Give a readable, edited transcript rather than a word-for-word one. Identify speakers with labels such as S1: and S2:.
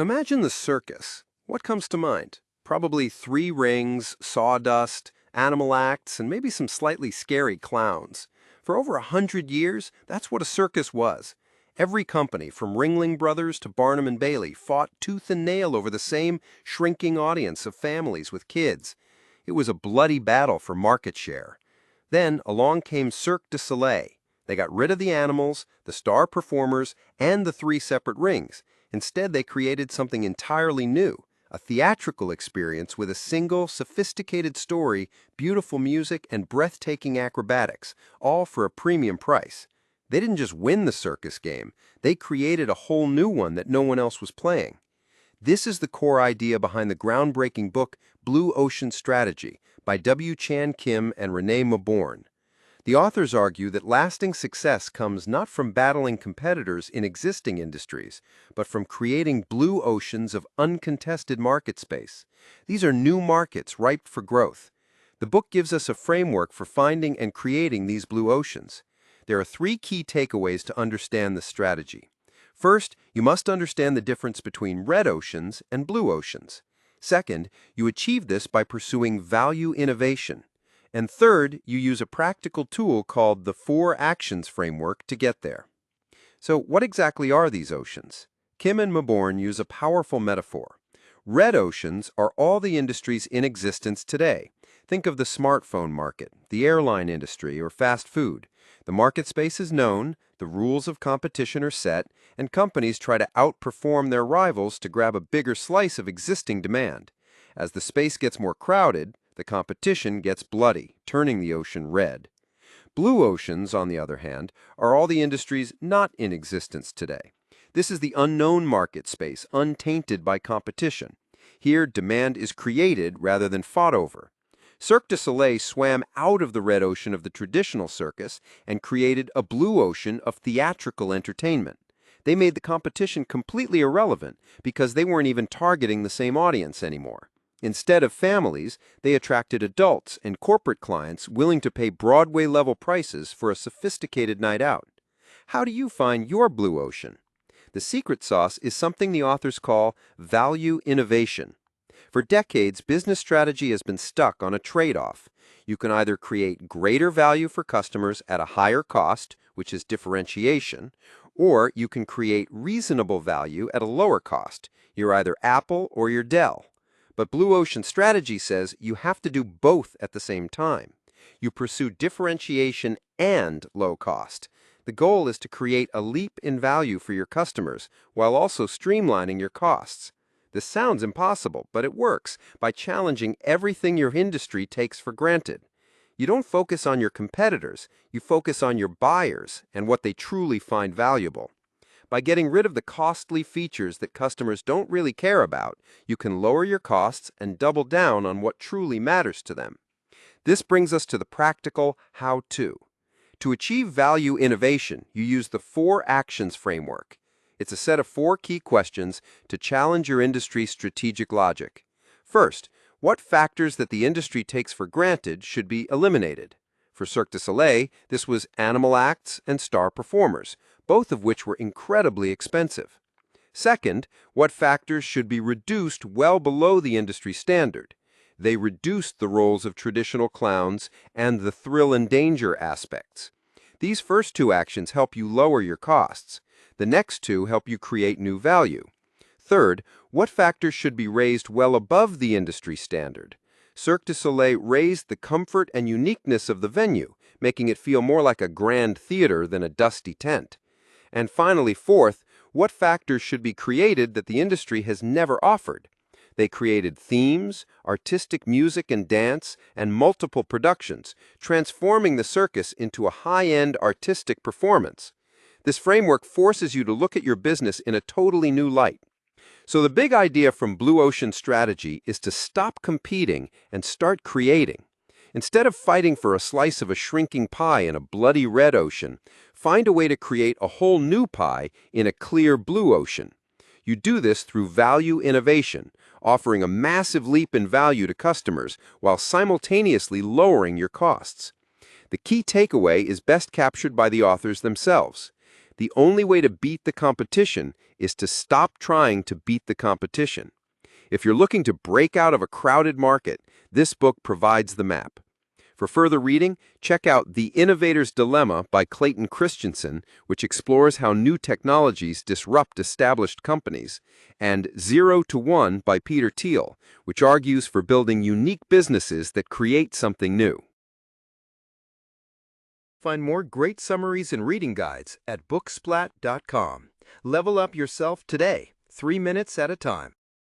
S1: Imagine the circus. What comes to mind? Probably three rings, sawdust, animal acts, and maybe some slightly scary clowns. For over 100 years, that's what a circus was. Every company, from Ringling Brothers to Barnum and Bailey, fought tooth and nail over the same shrinking audience of families with kids. It was a bloody battle for market share. Then along came Cirque du Soleil. They got rid of the animals, the star performers, and the three separate rings. Instead, they created something entirely new, a theatrical experience with a single, sophisticated story, beautiful music, and breathtaking acrobatics, all for a premium price. They didn't just win the circus game, they created a whole new one that no one else was playing. This is the core idea behind the groundbreaking book Blue Ocean Strategy by W. Chan Kim and Renée Mauborgne. The authors argue that lasting success comes not from battling competitors in existing industries, but from creating blue oceans of uncontested market space. These are new markets ripe for growth. The book gives us a framework for finding and creating these blue oceans. There are three key takeaways to understand this strategy. First, you must understand the difference between red oceans and blue oceans. Second, you achieve this by pursuing value innovation. And third, you use a practical tool called the 4 Actions Framework to get there. So what exactly are these oceans? Kim and Mauborgne use a powerful metaphor. Red oceans are all the industries in existence today. Think of the smartphone market, the airline industry, or fast food. The market space is known, the rules of competition are set, and companies try to outperform their rivals to grab a bigger slice of existing demand. As the space gets more crowded, the competition gets bloody, turning the ocean red. Blue oceans, on the other hand, are all the industries not in existence today. This is the unknown market space, untainted by competition. Here, demand is created rather than fought over. Cirque du Soleil swam out of the red ocean of the traditional circus and created a blue ocean of theatrical entertainment. They made the competition completely irrelevant because they weren't even targeting the same audience anymore. Instead of families, they attracted adults and corporate clients willing to pay Broadway-level prices for a sophisticated night out. How do you find your blue ocean? The secret sauce is something the authors call value innovation. For decades, business strategy has been stuck on a trade-off. You can either create greater value for customers at a higher cost, which is differentiation, or you can create reasonable value at a lower cost. You're either Apple or you're Dell. But Blue Ocean Strategy says you have to do both at the same time. You pursue differentiation and low cost. The goal is to create a leap in value for your customers while also streamlining your costs. This sounds impossible, but it works by challenging everything your industry takes for granted. You don't focus on your competitors, you focus on your buyers and what they truly find valuable. By getting rid of the costly features that customers don't really care about, you can lower your costs and double down on what truly matters to them. This brings us to the practical how-to. To achieve value innovation, you use the 4 Actions Framework. It's a set of 4 key questions to challenge your industry's strategic logic. First, what factors that the industry takes for granted should be eliminated? For Cirque du Soleil, this was animal acts and star performers, both of which were incredibly expensive. Second, what factors should be reduced well below the industry standard? They reduced the roles of traditional clowns and the thrill and danger aspects. These first 2 actions help you lower your costs. The next 2 help you create new value. Third, what factors should be raised well above the industry standard? Cirque du Soleil raised the comfort and uniqueness of the venue, making it feel more like a grand theater than a dusty tent. And finally, fourth, what factors should be created that the industry has never offered? They created themes, artistic music and dance, and multiple productions, transforming the circus into a high-end artistic performance. This framework forces you to look at your business in a totally new light. So the big idea from Blue Ocean Strategy is to stop competing and start creating. Instead of fighting for a slice of a shrinking pie in a bloody red ocean, find a way to create a whole new pie in a clear blue ocean. You do this through value innovation, offering a massive leap in value to customers while simultaneously lowering your costs. The key takeaway is best captured by the authors themselves. The only way to beat the competition is to stop trying to beat the competition. If you're looking to break out of a crowded market, this book provides the map. For further reading, check out The Innovator's Dilemma by Clayton Christensen, which explores how new technologies disrupt established companies, and 0 to 1 by Peter Thiel, which argues for building unique businesses that create something new. Find more great summaries and reading guides at booksplat.com. Level up yourself today, 3 minutes at a time.